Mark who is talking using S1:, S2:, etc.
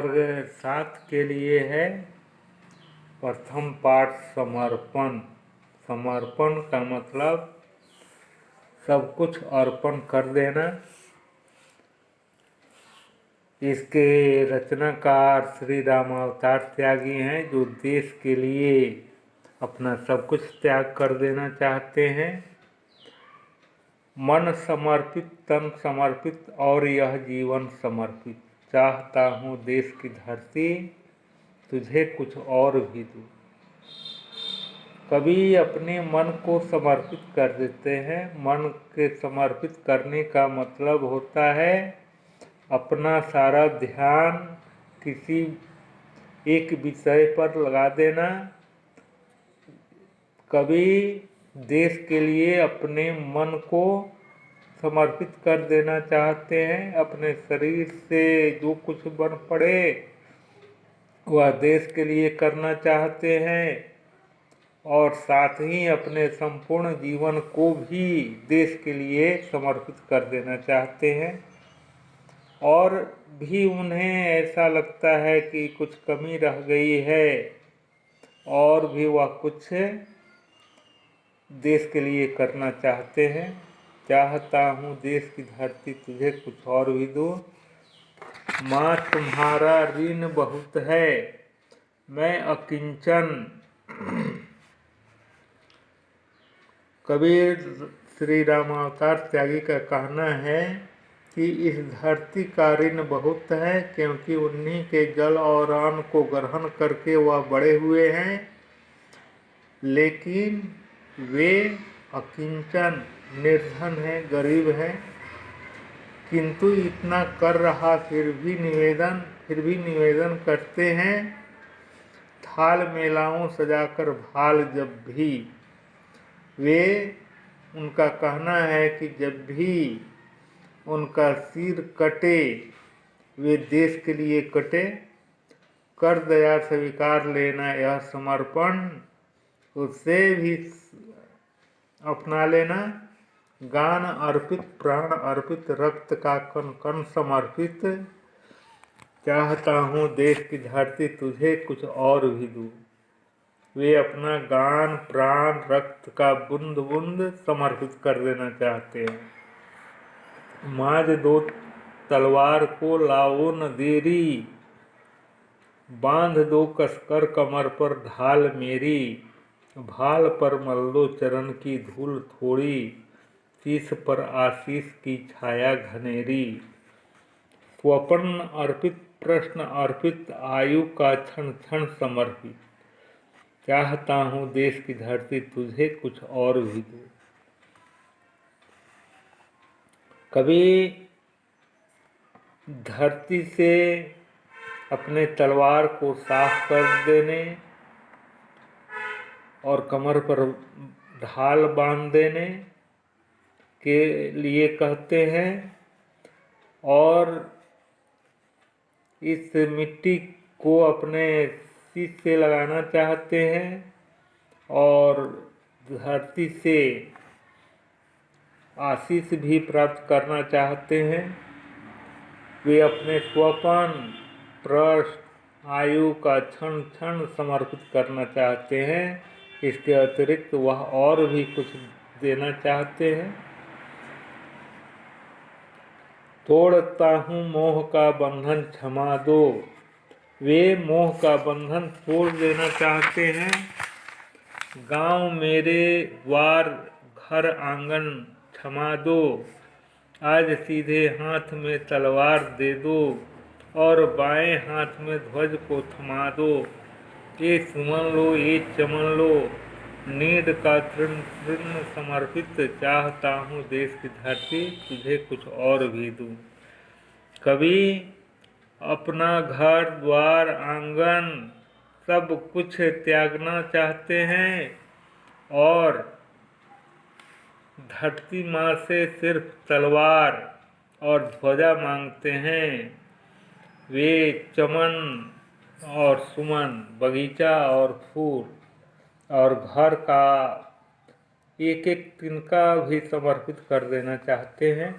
S1: वर्ग 7 के लिए है प्रथम पाठ समर्पण। समर्पण का मतलब सब कुछ अर्पण कर देना। इसके रचनाकार श्री राम अवतार त्यागी हैं, जो देश के लिए अपना सब कुछ त्याग कर देना चाहते हैं। मन समर्पित, तन समर्पित और यह जीवन समर्पित। चाहता हूँ देश की धरती तुझे कुछ और भी दूँ। कभी अपने मन को समर्पित कर देते हैं। मन के समर्पित करने का मतलब होता है अपना सारा ध्यान किसी एक विषय पर लगा देना। कभी देश के लिए अपने मन को समर्पित कर देना चाहते हैं। अपने शरीर से जो कुछ बन पड़े वह देश के लिए करना चाहते हैं और साथ ही अपने संपूर्ण जीवन को भी देश के लिए समर्पित कर देना चाहते हैं। और भी उन्हें ऐसा लगता है कि कुछ कमी रह गई है और भी वह कुछ देश के लिए करना चाहते हैं। चाहता हूँ देश की धरती तुझे कुछ और भी दूँ। माँ तुम्हारा ऋण बहुत है, मैं अकिंचन। कबीर श्री राम अवतार त्यागी का कहना है कि इस धरती का ऋण बहुत है, क्योंकि उन्हीं के जल और अन्न को ग्रहण करके वह बड़े हुए हैं। लेकिन वे अकिंचन, निर्धन हैं, गरीब हैं। किंतु इतना कर रहा फिर भी निवेदन करते हैं। थाल मेलाऊं सजाकर भाल जब भी। वे उनका कहना है कि जब भी उनका सिर कटे वे देश के लिए कटे। कर दया स्वीकार लेना यह समर्पण, उससे भी अपना लेना। गान अर्पित, प्राण अर्पित, रक्त का कण कण समर्पित। चाहता हूँ देश की धरती तुझे कुछ और भी दूँ। वे अपना गान, प्राण, रक्त का बूंद बूंद समर्पित कर देना चाहते हैं। माज दो तलवार को लाओ न देरी, बांध दो कसकर कमर पर ढाल मेरी। भाल पर मल दो चरण की धूल थोड़ी, शीश पर आशीष की छाया घनेरी। स्वप्न अर्पित, प्रश्न अर्पित, आयु का क्षण क्षण समर्पित। चाहता हूँ देश की धरती तुझे कुछ और भी दूँ। कभी धरती से अपने तलवार को साफ कर देने और कमर पर ढाल बांध देने के लिए कहते हैं, और इस मिट्टी को अपने शीश से लगाना चाहते हैं और धरती से आशीष भी प्राप्त करना चाहते हैं। वे अपने स्वपन, प्रश्न, आयु का क्षण क्षण समर्पित करना चाहते हैं। इसके अतिरिक्त वह और भी कुछ देना चाहते हैं। तोड़ता हूँ मोह का बंधन क्षमा दो। वे मोह का बंधन तोड़ देना चाहते हैं। गांव मेरे द्वार घर आंगन क्षमा दो। आज सीधे हाथ में तलवार दे दो और बाएं हाथ में ध्वज को थमा दो। ये सुमन लो, ये चमन लो, नीड का तृण तृण समर्पित। चाहता हूँ देश की धरती तुझे कुछ और भी दूँ। कभी अपना घर द्वार आंगन सब कुछ त्यागना चाहते हैं और धरती माँ से सिर्फ तलवार और ध्वजा मांगते हैं। वे चमन और सुमन, बगीचा और फूल और घर का एक एक तिनका भी समर्पित कर देना चाहते हैं।